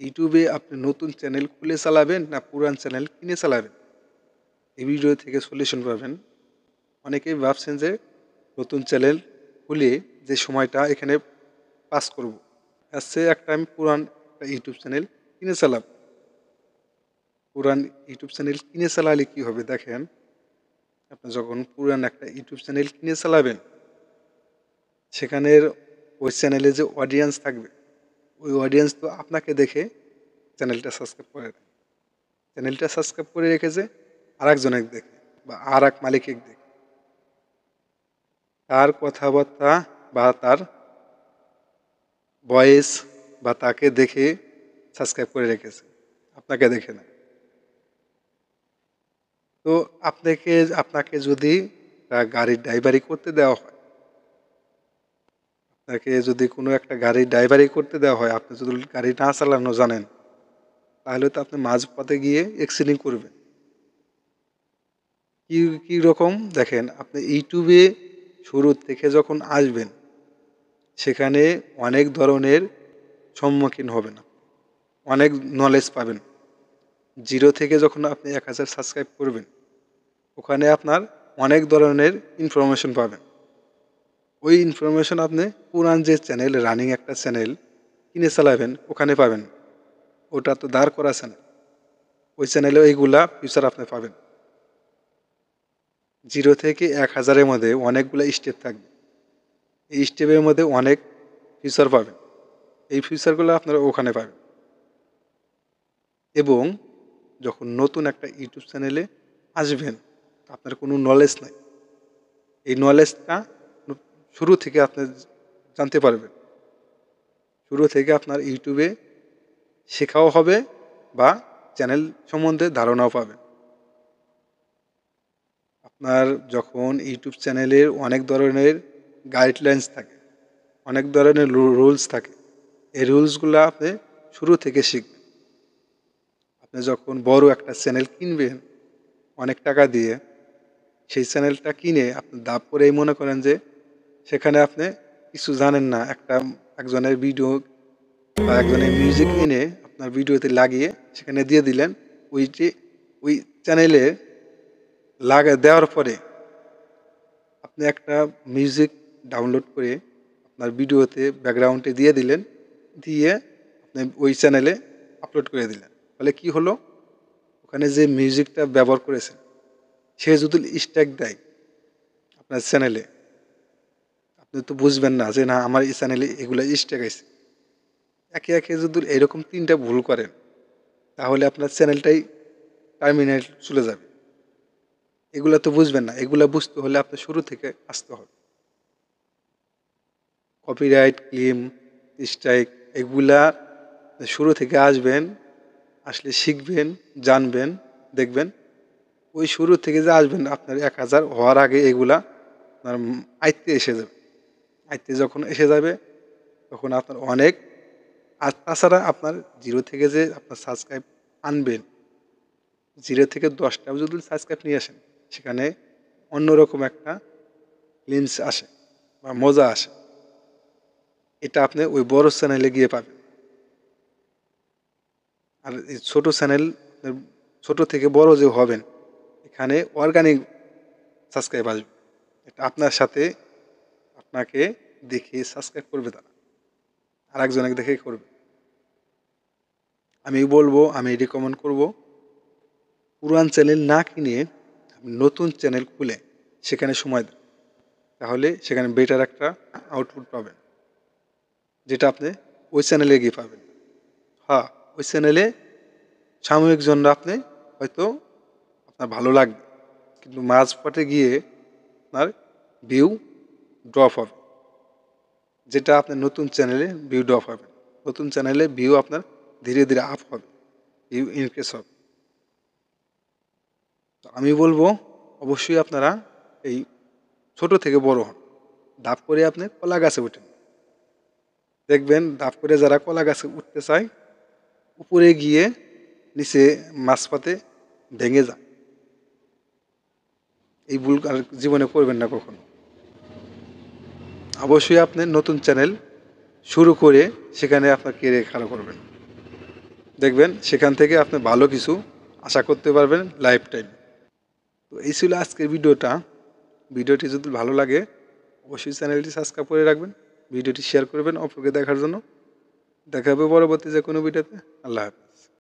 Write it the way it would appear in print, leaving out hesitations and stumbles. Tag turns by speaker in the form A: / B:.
A: ইউটিউবে আপনি নতুন চ্যানেল খুলে চালাবেন না পুরান চ্যানেল কিনে চালাবেন? এই ভিডিও থেকে সলিউশন পাবেন। অনেকেই ভাবছেন যে নতুন চ্যানেল খুলে যে সময়টা এখানে পাস করব, তার চেয়ে একটা আমি পুরান একটা ইউটিউব চ্যানেল কিনে চালাব। পুরান ইউটিউব চ্যানেল কিনে চালালে কি হবে দেখেন, আপনি যখন পুরান একটা ইউটিউব চ্যানেল কিনে চালাবেন, সেখানের ওই চ্যানেলে যে অডিয়েন্স থাকবে, ওই অডিয়েন্স তো আপনাকে দেখে চ্যানেলটা সাবস্ক্রাইব করে নেয়। চ্যানেলটা সাবস্ক্রাইব করে রেখেছে আরেকজনের দেখে বা আর এক মালিকের দেখে, তার কথাবার্তা বা তার ভয়েস বা তাকে দেখে সাবস্ক্রাইব করে রেখেছে, আপনাকে দেখে না। তো আপনাকে যদি গাড়ির ড্রাইভারি করতে দেওয়া হয়, আপনাকে যদি কোনো একটা গাড়ির ড্রাইভারি করতে দেওয়া হয়, আপনি যদি গাড়ি না চালানো জানেন, তাহলে তো আপনি মাঝপথে গিয়ে অ্যাক্সিডেন্ট করবেন। কি কি রকম দেখেন, আপনি ইউটিউবে শুরু থেকে যখন আসবেন, সেখানে অনেক ধরনের সম্মুখীন হবেন, অনেক নলেজ পাবেন। জিরো থেকে যখন আপনি 1000 সাবস্ক্রাইব করবেন, ওখানে আপনার অনেক ধরনের ইনফরমেশন পাবেন। ওই ইনফরমেশন আপনি পুরান যে চ্যানেল, রানিং একটা চ্যানেল কিনে চালাবেন, ওখানে পাবেন। ওটা তো দাঁড় করা চ্যানেল, ওই চ্যানেলে ওইগুলা ফিচার আপনি পাবেন। জিরো থেকে 1000-এর মধ্যে অনেকগুলো স্টেপ থাকবে, এই স্টেপের মধ্যে অনেক ফিচার পাবেন। এই ফিচারগুলো আপনারা ওখানে পাবেন। এবং যখন নতুন একটা ইউটিউব চ্যানেলে আসবেন, আপনার কোনো নলেজ নাই, এই নলেজটা শুরু থেকে আপনি জানতে পারবেন। শুরু থেকে আপনার ইউটিউবে শেখাও হবে বা চ্যানেল সম্বন্ধে ধারণাও পাবেন। আপনার যখন ইউটিউব চ্যানেলের অনেক ধরনের গাইডলাইন্স থাকে, অনেক ধরনের রুলস থাকে, এই রুলসগুলো আপনি শুরু থেকে শিখবেন। আপনি যখন বড় একটা চ্যানেল কিনবেন অনেক টাকা দিয়ে, সেই চ্যানেলটা কিনে আপনি দাব করেই মনে করেন যে সেখানে আপনি কিছু জানেন না, একজনের ভিডিও বা একজনের মিউজিক এনে আপনার ভিডিওতে লাগিয়ে সেখানে দিয়ে দিলেন। ওই চ্যানেলে দেওয়ার পরে আপনি একটা মিউজিক ডাউনলোড করে আপনার ভিডিওতে ব্যাকগ্রাউন্ডে দিয়ে দিলেন, দিয়ে আপনি ওই চ্যানেলে আপলোড করে দিলেন। ফলে কি হলো, ওখানে যে মিউজিকটা ব্যবহার করেছেন, সে যদি স্ট্যাক দেয় আপনার চ্যানেলে, আপনি তো বুঝবেন না যে না আমার এই চ্যানেলে এগুলো স্ট্যাক আছে। একে একে যদি এরকম 3টা ভুল করেন, তাহলে আপনার চ্যানেলটাই টার্মিনেট চলে যাবে। এগুলা তো বুঝবেন না, এগুলা বুঝতে হলে আপনার শুরু থেকে আসতে হবে। কপিরাইট, ক্লেম, স্ট্রাইক, এগুলা শুরু থেকে আসবেন, আসলে শিখবেন, জানবেন, দেখবেন। ওই শুরু থেকে যে আসবেন, আপনার 1000 হওয়ার আগে এগুলা আপনার আয়ত্তে এসে যাবে। আয়ত্তে যখন এসে যাবে, তখন আপনার অনেক, আর তাছাড়া আপনার জিরো থেকে যে আপনার সাবস্ক্রাইব আনবেন, জিরো থেকে 10টাও যদি সাবস্ক্রাইব নিয়ে আসেন, সেখানে অন্যরকম একটা লিন্স আসে বা মজা আসে। এটা আপনি ওই বড় চ্যানেলে গিয়ে পাবেন। আর এই ছোট চ্যানেল, ছোট থেকে বড় যে হবেন, এখানে অর্গানিক সাবস্ক্রাইব আসবে। এটা আপনার সাথে আপনাকে দেখে সাবস্ক্রাইব করবে তারা, আর একজনকে দেখে করবে। আমি রিকমেন্ড করব, পুরান চ্যানেল না কিনে নতুন চ্যানেল খুলে সেখানে সময় দেন, তাহলে সেখানে বেটার একটা আউটপুট পাবেন, যেটা আপনি ওই চ্যানেলে গিয়ে পাবেন। হ্যাঁ, ওই চ্যানেলে সাময়িক জন্য আপনি হয়তো আপনার ভালো লাগবে, কিন্তু মাঝপথে গিয়ে আপনার ভিউ ড্রপ হবে, যেটা আপনার নতুন চ্যানেলে ভিউ ড্রপ হবে। নতুন চ্যানেলে ভিউ আপনার ধীরে ধীরে আপ হবে, ভিউ ইনক্রিজ হবে। তো আমি বলবো অবশ্যই আপনারা এই ছোট থেকে বড় হন, ধাপ করে আপনি কলা গাছে উঠেন। দেখবেন ধাপ করে যারা কলা গাছে উঠতে চায়, উপরে গিয়ে নিচে মাঝপথে ভেঙে যায়। এই ভুল আর জীবনে করবেন না কখনো। অবশ্যই আপনি নতুন চ্যানেল শুরু করে সেখানে আপনার কেরিয়ার খাড়া করবেন। দেখবেন সেখান থেকে আপনি ভালো কিছু আশা করতে পারবেন লাইফ টাইম। তো এই ছিল আজকের ভিডিওটা। ভিডিওটি যদি ভালো লাগে অবশ্যই চ্যানেলটি সাবস্ক্রাইব করে রাখবেন, ভিডিওটি শেয়ার করবেন অপরকে দেখার জন্য। দেখা হবে পরবর্তী যে কোনো ভিডিওতে। আল্লাহ হাফেজ।